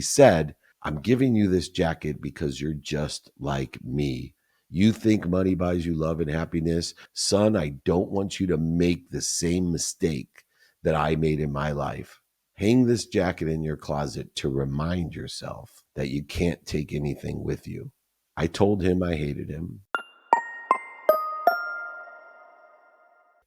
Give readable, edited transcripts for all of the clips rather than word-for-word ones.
he said, I'm giving you this jacket because you're just like me. You think money buys you love and happiness? Son, I don't want you to make the same mistake that I made in my life. Hang this jacket in your closet to remind yourself that you can't take anything with you. I told him I hated him.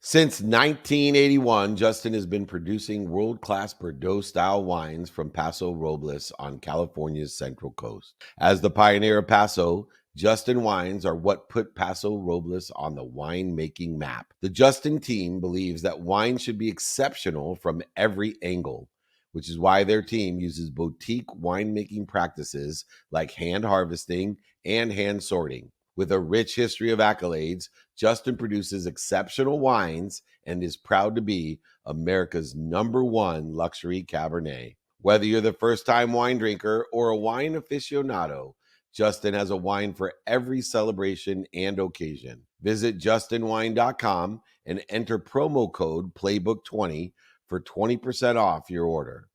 Since 1981, Justin has been producing world-class Bordeaux-style wines from Paso Robles on California's Central Coast. As the pioneer of Paso, Justin wines are what put Paso Robles on the winemaking map. The Justin team believes that wine should be exceptional from every angle, which is why their team uses boutique winemaking practices like hand harvesting and hand sorting. With a rich history of accolades, Justin produces exceptional wines and is proud to be America's #1 luxury Cabernet. Whether you're the first-time wine drinker or a wine aficionado, Justin has a wine for every celebration and occasion. Visit justinwine.com and enter promo code Playbook20 for 20% off your order.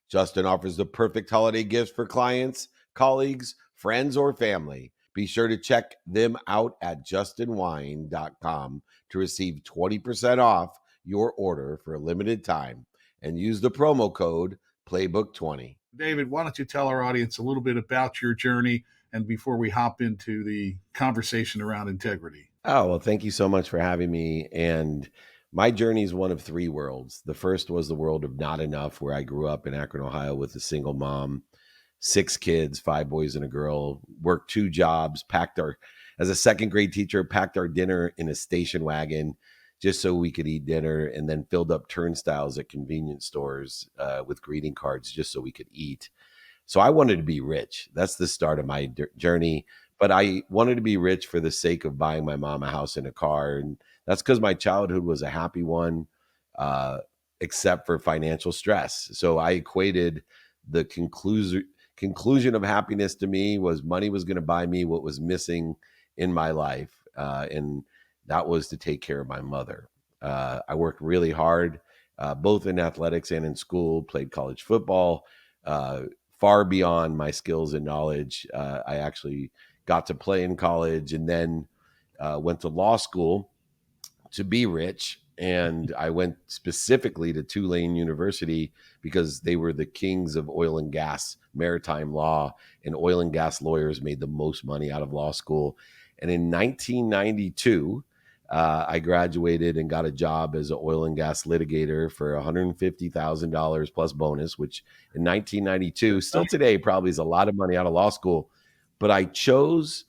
Justin offers the perfect holiday gifts for clients, colleagues, friends, or family. Be sure to check them out at justinwine.com to receive 20% off your order for a limited time and use the promo code Playbook20. David, why don't you tell our audience a little bit about your journey and before we hop into the conversation around integrity? Oh, well, thank you so much for having me. And my journey is one of three worlds. The first was the world of not enough, where I grew up in Akron, Ohio with a single mom, 6 kids, 5 boys and a girl, worked 2 jobs, as a second grade teacher, packed our dinner in a station wagon just so we could eat dinner, and then filled up turnstiles at convenience stores with greeting cards just so we could eat. So I wanted to be rich. That's the start of my journey. But I wanted to be rich for the sake of buying my mom a house and a car. And that's because my childhood was a happy one, uh, except for financial stress. So I equated the conclusion of happiness to me was money was going to buy me what was missing in my life. And that was to take care of my mother. I worked really hard, both in athletics and in school, played college football, far beyond my skills and knowledge. I actually got to play in college and then went to law school to be rich. And I went specifically to Tulane University because they were the kings of oil and gas, maritime law, and oil and gas lawyers made the most money out of law school. And in 1992, I graduated and got a job as an oil and gas litigator for $150,000 plus bonus, which in 1992, still today, probably is a lot of money out of law school. But I chose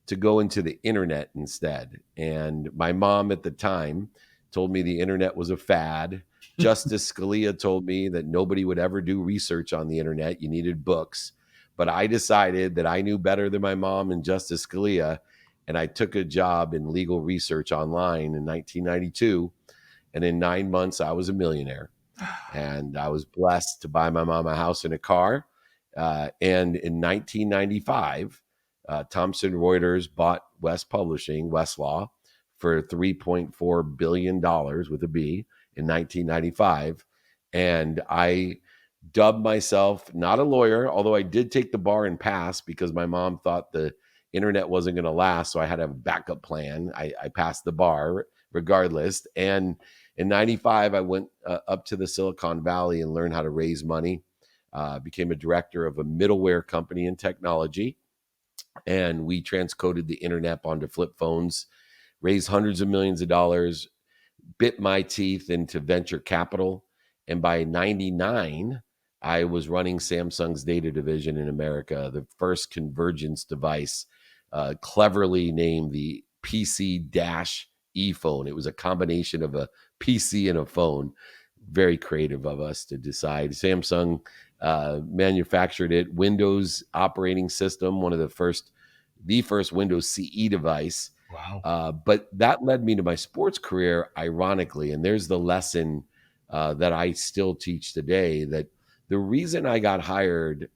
to go into the internet instead. And my mom at the time told me the internet was a fad. Justice Scalia told me that nobody would ever do research on the internet. You needed books. But I decided that I knew better than my mom and Justice Scalia. And I took a job in legal research online in 1992. And in 9 months, I was a millionaire. And I was blessed to buy my mom a house and a car. And in 1995, Thomson Reuters bought West Publishing, Westlaw, for $3.4 billion with a B in 1995. And I dubbed myself not a lawyer, although I did take the bar and pass because my mom thought the internet wasn't going to last. So I had to have a backup plan. I passed the bar regardless. And in 95, I went up to the Silicon Valley and learned how to raise money. Became a director of a middleware company in technology. And we transcoded the internet onto flip phones, raised hundreds of millions of dollars, bit my teeth into venture capital. And by 99, I was running Samsung's data division in America, the first convergence device, cleverly named the PC-E phone. It was a combination of a PC and a phone. Very creative of us to decide. Samsung manufactured it. Windows operating system, the first Windows CE device. Wow. But that led me to my sports career, ironically. And there's the lesson that I still teach today, that the reason I got hired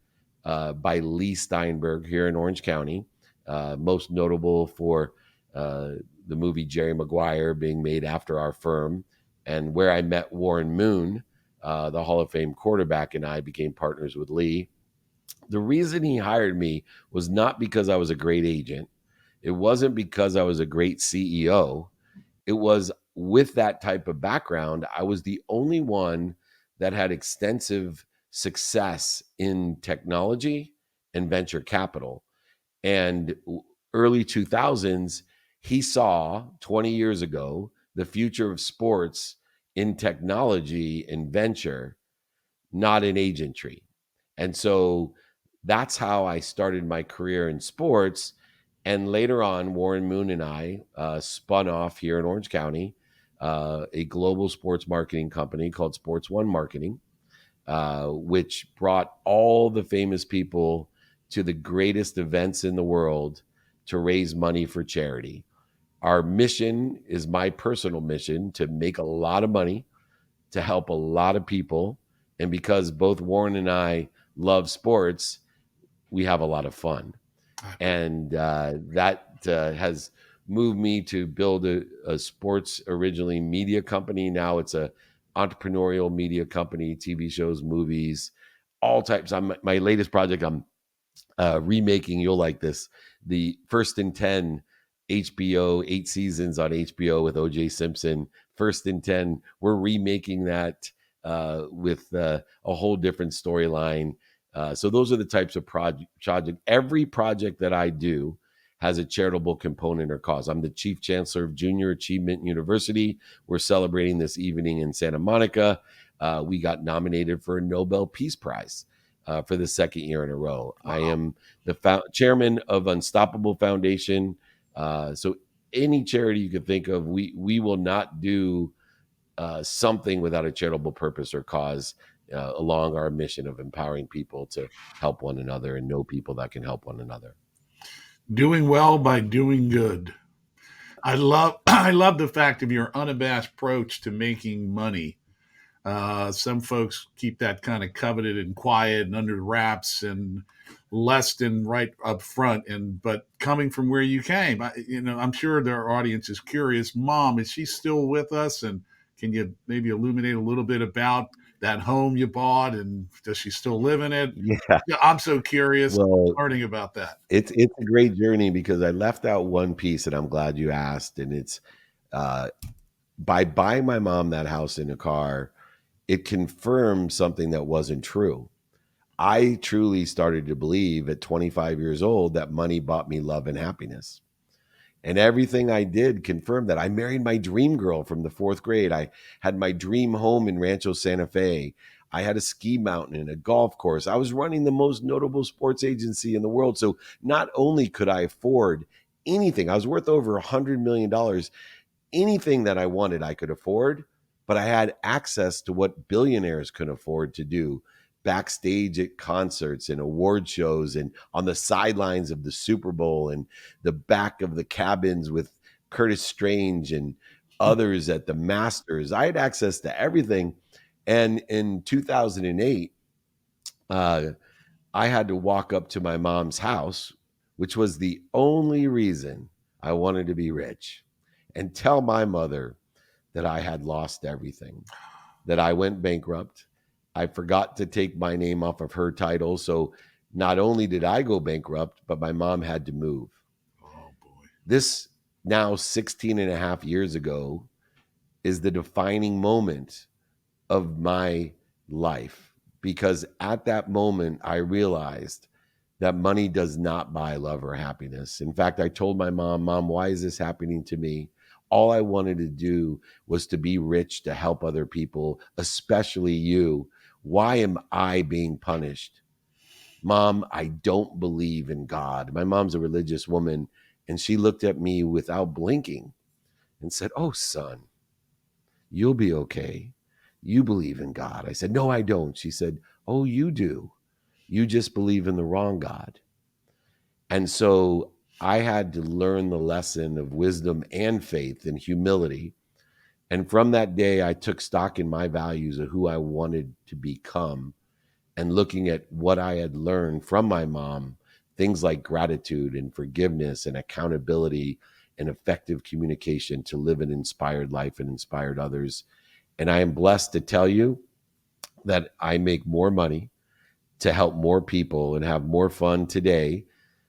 by Lee Steinberg here in Orange County, most notable for the movie Jerry Maguire being made after our firm, and where I met Warren Moon, the Hall of Fame quarterback, and I became partners with Lee. The reason he hired me was not because I was a great agent. It wasn't because I was a great CEO. It was with that type of background, I was the only one that had extensive success in technology and venture capital. And early 2000s, he saw 20 years ago the future of sports in technology and venture, not in agentry. And so that's how I started my career in sports. And later on, Warren Moon and I spun off here in Orange County a global sports marketing company called Sports One Marketing, which brought all the famous people to the greatest events in the world to raise money for charity. Our mission is my personal mission to make a lot of money, to help a lot of people. And because both Warren and I love sports, we have a lot of fun. And that has moved me to build a sports originally media company. Now it's a entrepreneurial media company, TV shows, movies, all types. My latest project, I'm remaking, you'll like this, the First and 10 HBO, 8 seasons on HBO with OJ Simpson. First and 10, we're remaking that with a whole different storyline. So those are the types of project. Every project that I do has a charitable component or cause. I'm the chief chancellor of Junior Achievement University. We're celebrating this evening in Santa Monica. We got nominated for a Nobel Peace Prize for the second year in a row. Wow. I am the chairman of Unstoppable Foundation. So any charity you could think of, we will not do something without a charitable purpose or cause along our mission of empowering people to help one another and know people that can help one another. Doing well by doing good. I love the fact of your unabashed approach to making money. Some folks keep that kind of coveted and quiet and under wraps and less than right up front. But coming from where you came, I'm sure their audience is curious. Mom, is she still with us? And can you maybe illuminate a little bit about that home you bought, and does she still live in it? Yeah. I'm so curious Well, learning about that. it's a great journey because I left out one piece, and I'm glad you asked. And it's by buying my mom that house in a car, it confirmed something that wasn't true. I truly started to believe at 25 years old that money bought me love and happiness. And everything I did confirmed that. I married my dream girl from the fourth grade. I had my dream home in Rancho Santa Fe. I had a ski mountain and a golf course. I was running the most notable sports agency in the world. So not only could I afford anything, I was worth over $100 million. Anything that I wanted, I could afford, but I had access to what billionaires could afford to do backstage at concerts and award shows and on the sidelines of the Super Bowl and the back of the cabins with Curtis Strange and others at the Masters. I had access to everything. And in 2008, I had to walk up to my mom's house, which was the only reason I wanted to be rich, and tell my mother that I had lost everything, that I went bankrupt. I forgot to take my name off of her title. So not only did I go bankrupt, but my mom had to move. Oh, boy. This now 16 and a half years ago is the defining moment of my life, because at that moment I realized that money does not buy love or happiness. In fact, I told my mom, why is this happening to me? All I wanted to do was to be rich, to help other people, especially you. Why am I being punished? Mom, I don't believe in God. My mom's a religious woman, and she looked at me without blinking and said, oh, son, you'll be okay. You believe in God. I said, no, I don't. She said, oh, you do. You just believe in the wrong God. And so I had to learn the lesson of wisdom and faith and humility. And from that day, I took stock in my values of who I wanted to become, and looking at what I had learned from my mom, things like gratitude and forgiveness and accountability and effective communication to live an inspired life and inspired others. And I am blessed to tell you that I make more money to help more people and have more fun today,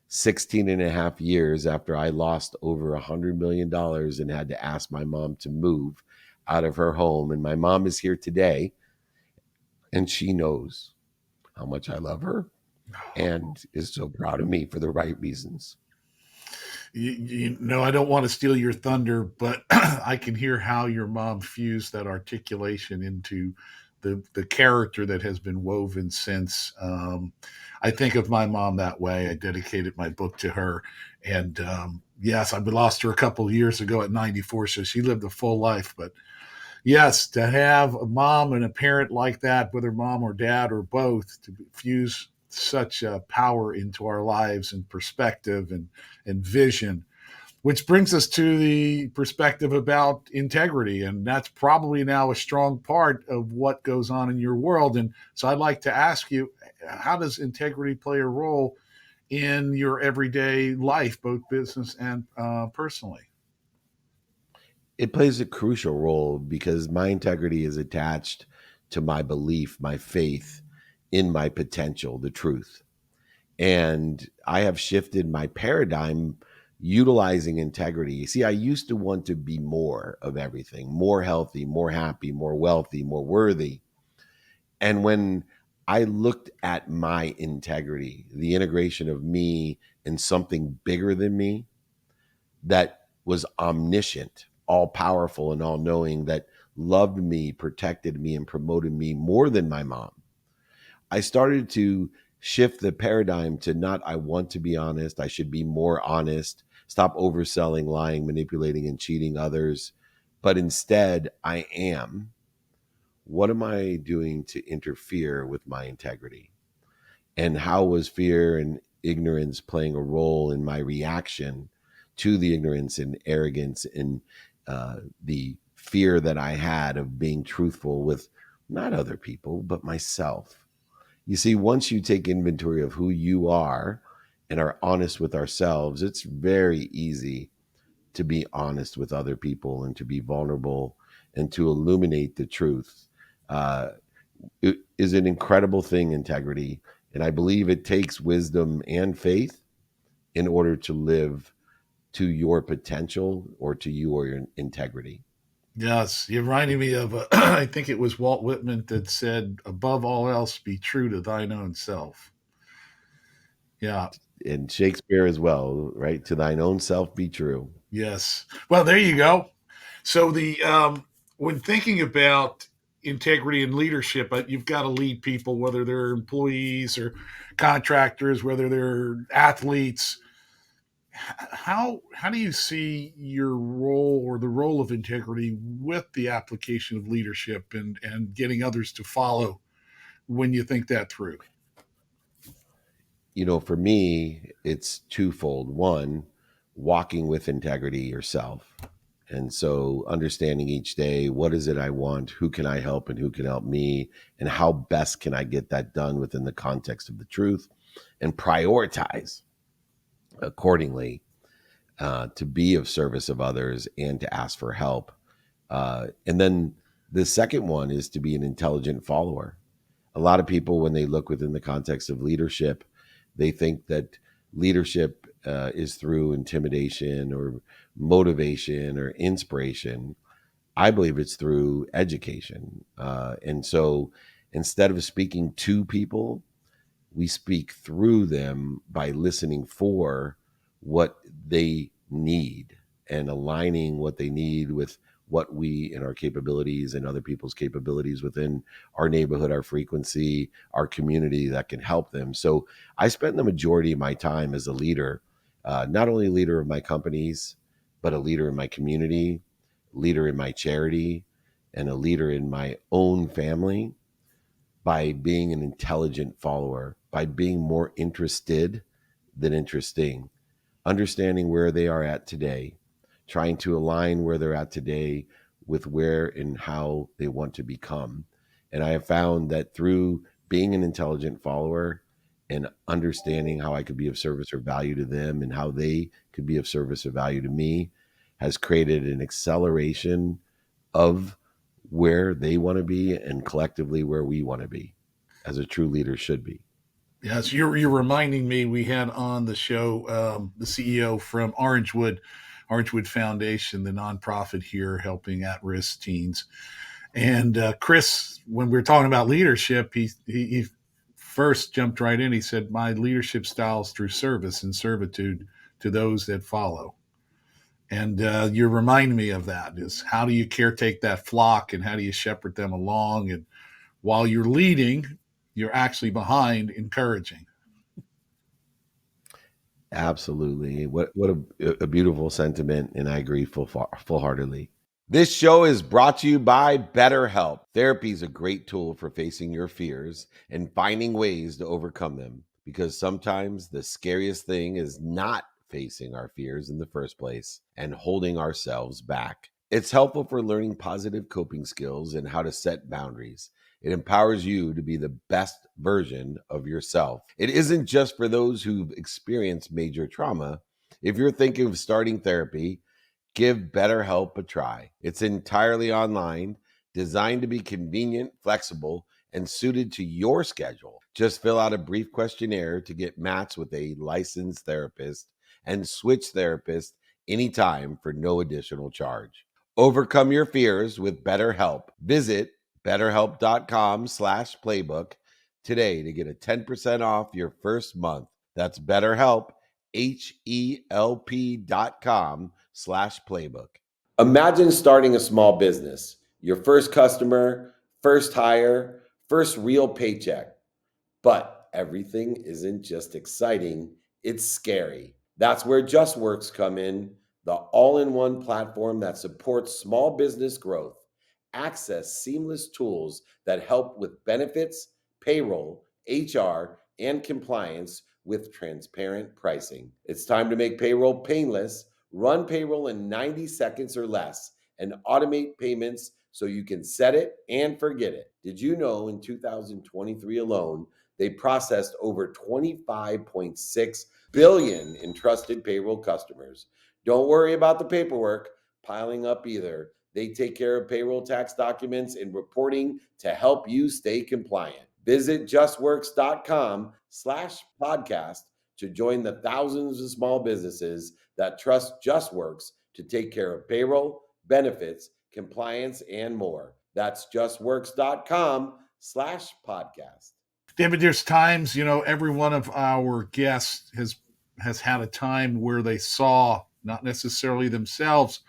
16 and a half years after I lost over $100 million and had to ask my mom to move out of her home. And my mom is here today, and she knows how much I love her and is so proud of me for the right reasons. You know, I don't want to steal your thunder, but I can hear how your mom fused that articulation into the character that has been woven since. I think of my mom that way. I dedicated my book to her, and yes, I lost her a couple of years ago at 94, so she lived a full life. But yes, to have a mom and a parent like that, whether mom or dad or both, to fuse such power into our lives and perspective and vision, which brings us to the perspective about integrity. And that's probably now a strong part of what goes on in your world. And so I'd like to ask you, how does integrity play a role in your everyday life, both business and personally? It plays a crucial role because my integrity is attached to my belief, my faith in my potential, the truth. And I have shifted my paradigm utilizing integrity. You see, I used to want to be more of everything, more healthy, more happy, more wealthy, more worthy. And when I looked at my integrity, the integration of me in something bigger than me that was omniscient, all powerful, and all knowing, that loved me, protected me, and promoted me more than my mom, I started to shift the paradigm to not, I want to be honest, I should be more honest, stop overselling, lying, manipulating, and cheating others, but instead, I am. What am I doing to interfere with my integrity? And how was fear and ignorance playing a role in my reaction to the ignorance and arrogance and the fear that I had of being truthful with not other people, but myself? You see, once you take inventory of who you are and are honest with ourselves, it's very easy to be honest with other people and to be vulnerable and to illuminate the truth. Uh, it is an incredible thing, integrity. And I believe it takes wisdom and faith in order to live to your potential or to you or your integrity. Yes, you're reminding me of, I think it was Walt Whitman that said, above all else, be true to thine own self. Yeah. And Shakespeare as well, right? To thine own self be true. Yes. Well, there you go. So the when thinking about integrity and leadership, you've got to lead people, whether they're employees or contractors, whether they're athletes. How do you see your role or the role of integrity with the application of leadership and getting others to follow when you think that through? You know, for me, it's twofold. One, walking with integrity yourself. And so understanding each day, what is it I want? Who can I help and who can help me? And how best can I get that done within the context of the truth and prioritize accordingly to be of service of others and to ask for help. And then the second one is to be an intelligent follower. A lot of people, when they look within the context of leadership, they think that leadership is through intimidation or motivation or inspiration. I believe it's through education. And so instead of speaking to people, we speak through them by listening for what they need and aligning what they need with what we and our capabilities and other people's capabilities within our neighborhood, our frequency, our community that can help them. So I spent the majority of my time as a leader, not only a leader of my companies, but a leader in my community, leader in my charity, and a leader in my own family, by being an intelligent follower, by being more interested than interesting, understanding where they are at today, trying to align where they're at today with where and how they want to become. And I have found that through being an intelligent follower and understanding how I could be of service or value to them and how they could be of service or value to me has created an acceleration of where they want to be and collectively where we want to be as a true leader should be. Yes, you're reminding me. We had on the show the CEO from Orangewood Foundation, the nonprofit here helping at-risk teens. And Chris, when we were talking about leadership, he first jumped right in. He said, "My leadership style is through service and servitude to those that follow." And you're reminding me of that. Is how do you caretake that flock, and how do you shepherd them along? And while you're leading, you're actually behind, encouraging. Absolutely. What a beautiful sentiment, and I agree full heartedly. This show is brought to you by BetterHelp. Therapy is a great tool for facing your fears and finding ways to overcome them, because sometimes the scariest thing is not facing our fears in the first place and holding ourselves back. It's helpful for learning positive coping skills and how to set boundaries. It empowers you to be the best version of yourself. It isn't just for those who've experienced major trauma. If you're thinking of starting therapy, give BetterHelp a try. It's entirely online, designed to be convenient, flexible, and suited to your schedule. Just fill out a brief questionnaire to get matched with a licensed therapist and switch therapists anytime for no additional charge. Overcome your fears with BetterHelp. Visit betterhelp.com/playbook today to get a 10% off your first month. That's BetterHelp, HELP.com/playbook. Imagine starting a small business, your first customer, first hire, first real paycheck. But everything isn't just exciting, it's scary. That's where JustWorks come in, the all-in-one platform that supports small business growth. Access seamless tools that help with benefits, payroll, HR, and compliance with transparent pricing. It's time to make payroll painless. Run payroll in 90 seconds or less and automate payments so you can set it and forget it. Did you know in 2023 alone, they processed over 25.6 billion in trusted payroll customers? Don't worry about the paperwork piling up either. They take care of payroll tax documents and reporting to help you stay compliant. Visit justworks.com/podcast to join the thousands of small businesses that trust JustWorks to take care of payroll, benefits, compliance, and more. That's justworks.com/podcast. David, there's times, every one of our guests has had a time where they saw not necessarily themselves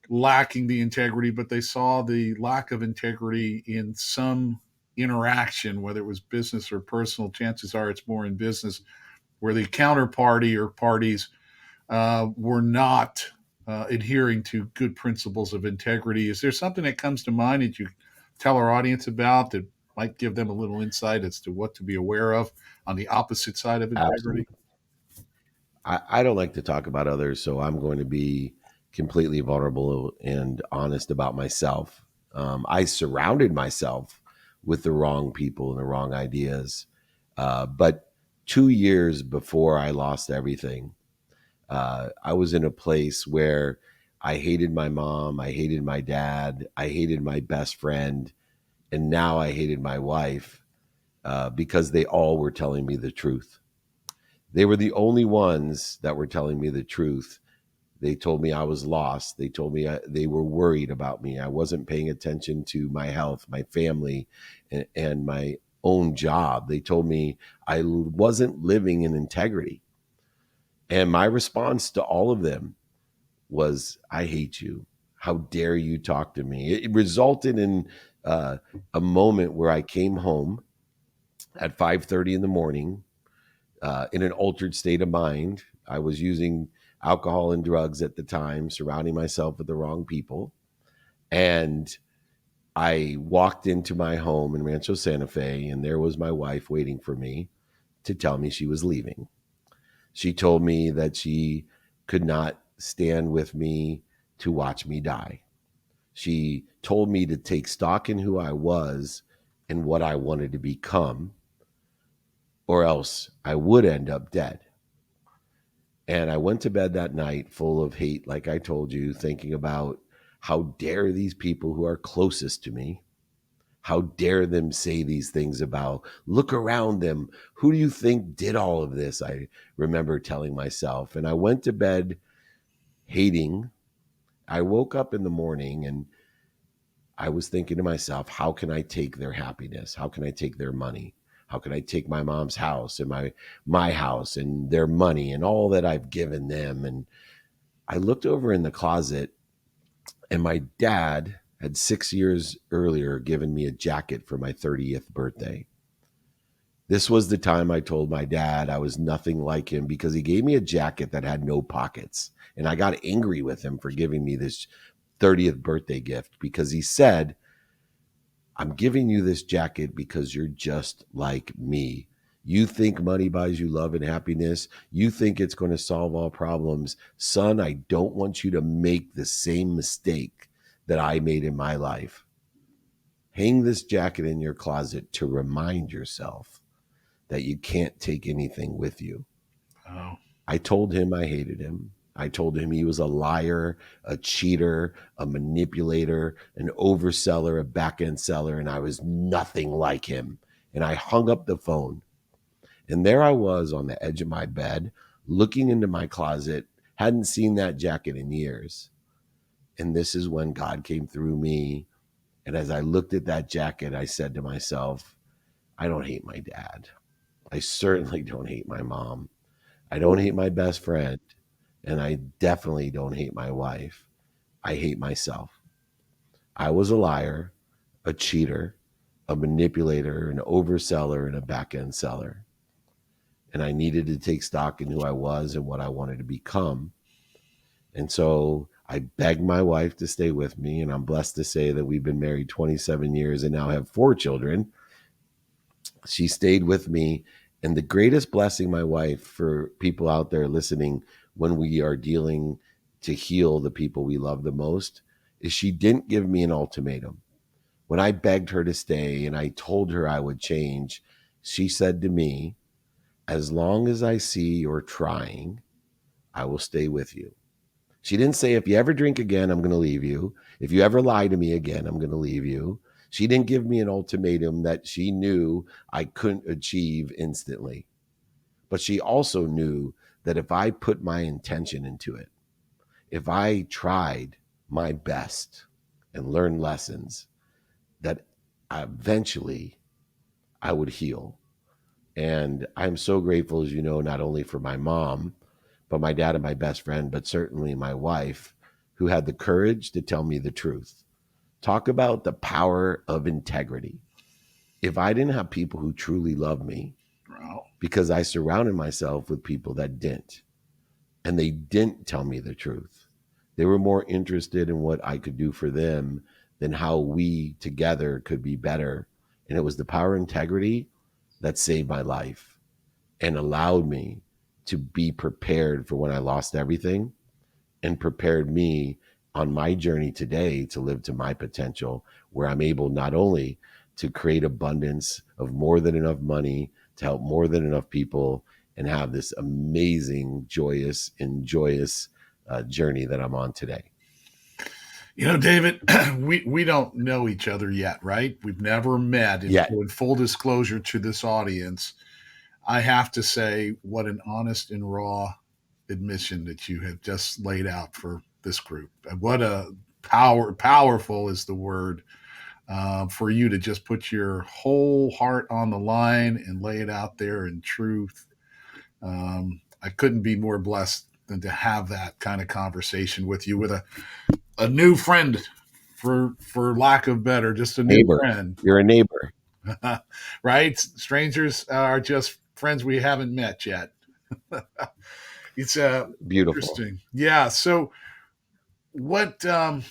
lacking the integrity, but they saw the lack of integrity in some interaction, whether it was business or personal. Chances are it's more in business, where the counterparty or parties were not adhering to good principles of integrity. Is there something that comes to mind that you tell our audience about that might give them a little insight as to what to be aware of on the opposite side of integrity? Absolutely. I don't like to talk about others, so I'm going to be completely vulnerable and honest about myself. I surrounded myself with the wrong people and the wrong ideas. But 2 years before I lost everything, I was in a place where I hated my mom, I hated my dad, I hated my best friend, and now I hated my wife because they all were telling me the truth. They were the only ones that were telling me the truth. They told me I was lost. They told me they were worried about me. I wasn't paying attention to my health, my family, and my own job. They told me I wasn't living in integrity. And my response to all of them was, I hate you. How dare you talk to me? It resulted in a moment where I came home at 5:30 in the morning in an altered state of mind. I was using alcohol and drugs at the time, surrounding myself with the wrong people. And I walked into my home in Rancho Santa Fe, and there was my wife waiting for me to tell me she was leaving. She told me that she could not stand with me to watch me die. She told me to take stock in who I was and what I wanted to become, or else I would end up dead. And I went to bed that night full of hate, like I told you, thinking about how dare these people who are closest to me, How dare them say these things about, look around them. Who do you think did all of this? I remember telling myself. And I went to bed hating. I woke up in the morning and I was thinking to myself, how can I take their happiness? How can I take their money? How can I take my mom's house and my house and their money and all that I've given them? And I looked over in the closet, and my dad had 6 years earlier given me a jacket for my 30th birthday. This was the time I told my dad I was nothing like him because he gave me a jacket that had no pockets. And I got angry with him for giving me this 30th birthday gift because he said, I'm giving you this jacket because you're just like me. You think money buys you love and happiness. You think it's going to solve all problems. Son, I don't want you to make the same mistake that I made in my life. Hang this jacket in your closet to remind yourself that you can't take anything with you. Oh, I told him I hated him. I told him he was a liar, a cheater, a manipulator, an overseller, a back end seller, and I was nothing like him. And I hung up the phone. And there I was on the edge of my bed, looking into my closet, hadn't seen that jacket in years. And this is when God came through me. And as I looked at that jacket, I said to myself, I don't hate my dad. I certainly don't hate my mom. I don't hate my best friend. And I definitely don't hate my wife. I hate myself. I was a liar, a cheater, a manipulator, an overseller, and a back end seller. And I needed to take stock in who I was and what I wanted to become. And so I begged my wife to stay with me. And I'm blessed to say that we've been married 27 years and now have 4 children. She stayed with me. And the greatest blessing, my wife, for people out there listening, when we are dealing to heal the people we love the most, is she didn't give me an ultimatum. When I begged her to stay and I told her I would change, she said to me, as long as I see you're trying, I will stay with you. She didn't say, if you ever drink again, I'm going to leave you. If you ever lie to me again, I'm going to leave you. She didn't give me an ultimatum that she knew I couldn't achieve instantly. But she also knew that if I put my intention into it, if I tried my best and learned lessons, that eventually I would heal. And I'm so grateful, as you know, not only for my mom, but my dad and my best friend, but certainly my wife, who had the courage to tell me the truth. Talk about the power of integrity. If I didn't have people who truly love me, wow. because I surrounded myself with people that didn't, and they didn't tell me the truth. They were more interested in what I could do for them than how we together could be better. And it was the power of integrity that saved my life and allowed me to be prepared for when I lost everything, and prepared me on my journey today to live to my potential, where I'm able not only to create abundance of more than enough money to help more than enough people and have this amazing, joyous, and joyous journey that I'm on today. You know, David, we don't know each other yet, right? We've never met. And Yet, so, in full disclosure to this audience, I have to say, what an honest and raw admission that you have just laid out for this group. And what a powerful is the word for you to just put your whole heart on the line and lay it out there in truth. I couldn't be more blessed than to have that kind of conversation with you, with a new friend, for lack of better, just a new neighbor, friend. you're a neighbor. Right? Strangers are just friends we haven't met yet. It's Beautiful. interesting. Yeah. So, what in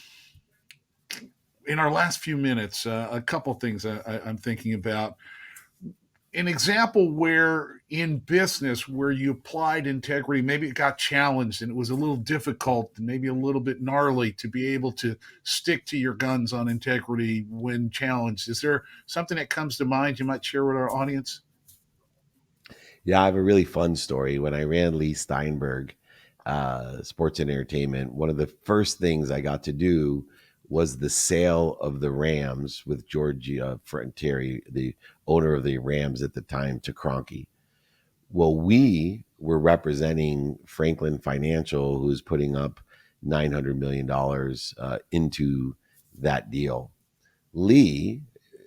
our last few minutes, a couple things I'm thinking about. An example where in business where you applied integrity, maybe it got challenged and it was a little difficult and maybe a little bit gnarly to be able to stick to your guns on integrity when challenged. Is there something that comes to mind you might share with our audience? Yeah, I have a really fun story. When I ran Lee Steinberg Sports and Entertainment, one of the first things I got to do was the sale of the Rams with Georgia Frontieri, the owner of the Rams at the time, to Kroenke. Well, we were representing Franklin Financial, who's putting up $900 million into that deal. Lee,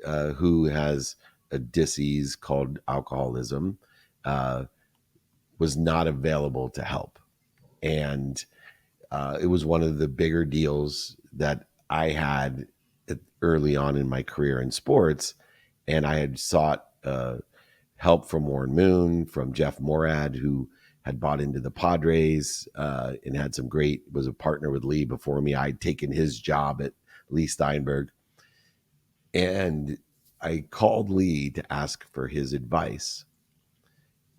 who has a disease called alcoholism, uh, was not available to help. And it was one of the bigger deals that I had early on in my career in sports. And I had sought help from Warren Moon, from Jeff Morad, who had bought into the Padres and had some great, was a partner with Lee before me. I'd taken his job at Lee Steinberg. And I called Lee to ask for his advice.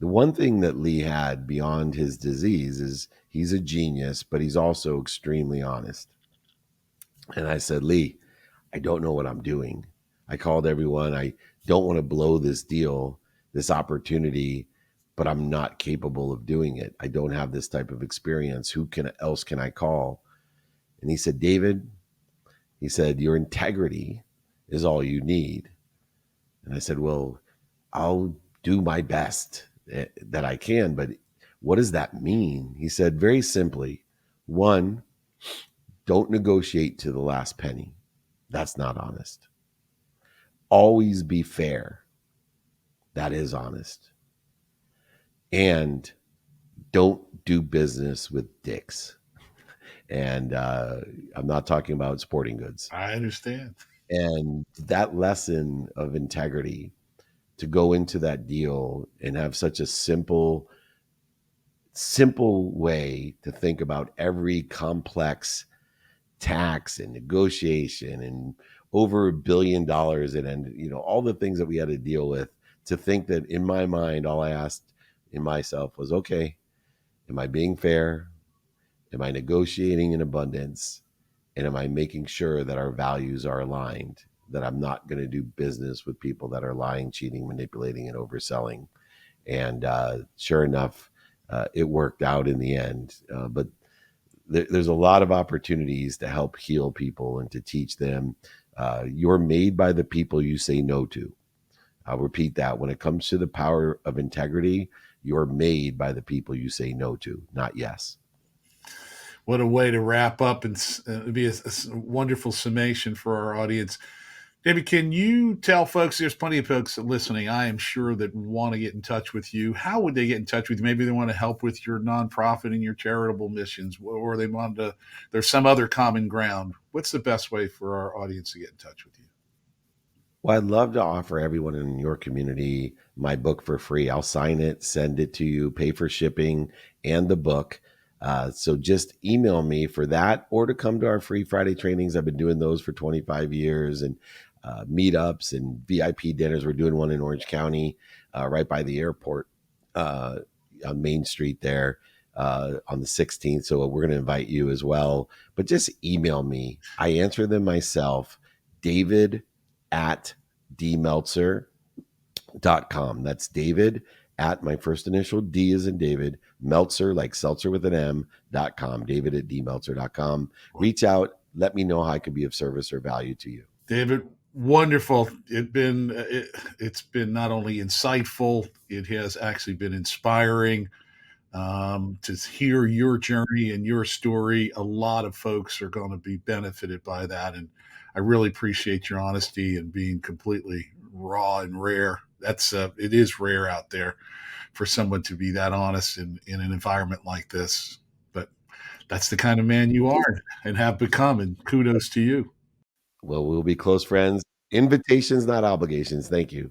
The one thing that Lee had beyond his disease is he's a genius, but he's also extremely honest. And I said, Lee, I don't know what I'm doing. I called everyone. I don't want to blow this deal, this opportunity, but I'm not capable of doing it. I don't have this type of experience. Who can else can I call? And he said, David, he said, your integrity is all you need. And I said, well, I'll do my best that I can, but what does that mean? He said, very simply, one, don't negotiate to the last penny. That's not honest. Always be fair. That is honest. And don't do business with dicks. And I'm not talking about sporting goods. I understand. And that lesson of integrity, to go into that deal and have such a simple way to think about every complex tax and negotiation and over $1 billion and all the things that we had to deal with, to think that in my mind all I asked in myself was, okay, am I being fair, am I negotiating in abundance, and am I making sure that our values are aligned, that I'm not going to do business with people that are lying, cheating, manipulating, and overselling. And sure enough, it worked out in the end. But there's a lot of opportunities to help heal people and to teach them. You're made by the people you say no to. I'll repeat that. When it comes to the power of integrity, you're made by the people you say no to, not yes. What a way to wrap up and be a wonderful summation for our audience. David, can you tell folks, there's plenty of folks listening, I am sure, that want to get in touch with you. How would they get in touch with you? Maybe they want to help with your nonprofit and your charitable missions, or they want to, there's some other common ground. What's the best way for our audience to get in touch with you? Well, I'd love to offer everyone in your community my book for free. I'll sign it, send it to you, pay for shipping and the book. So just email me for that, or to come to our free Friday trainings. I've been doing those for 25 years, and meetups and VIP dinners. We're doing one in Orange County, right by the airport, uh, on Main Street there, on the 16th. So we're going to invite you as well. But just email me. I answer them myself. David at dmeltzer.com. That's David at, my first initial D is in David, Meltzer, like seltzer with an M.com. David at dmeltzer.com. Reach out. Let me know how I could be of service or value to you. David, wonderful. It's been not only insightful, it has actually been inspiring. To hear your journey and your story. A lot of folks are going to be benefited by that, and I really appreciate your honesty and being completely raw and rare. That's it is rare out there for someone to be that honest in an environment like this. But that's the kind of man you are and have become, and kudos to you. Well, we'll be close friends. Invitations, not obligations. Thank you.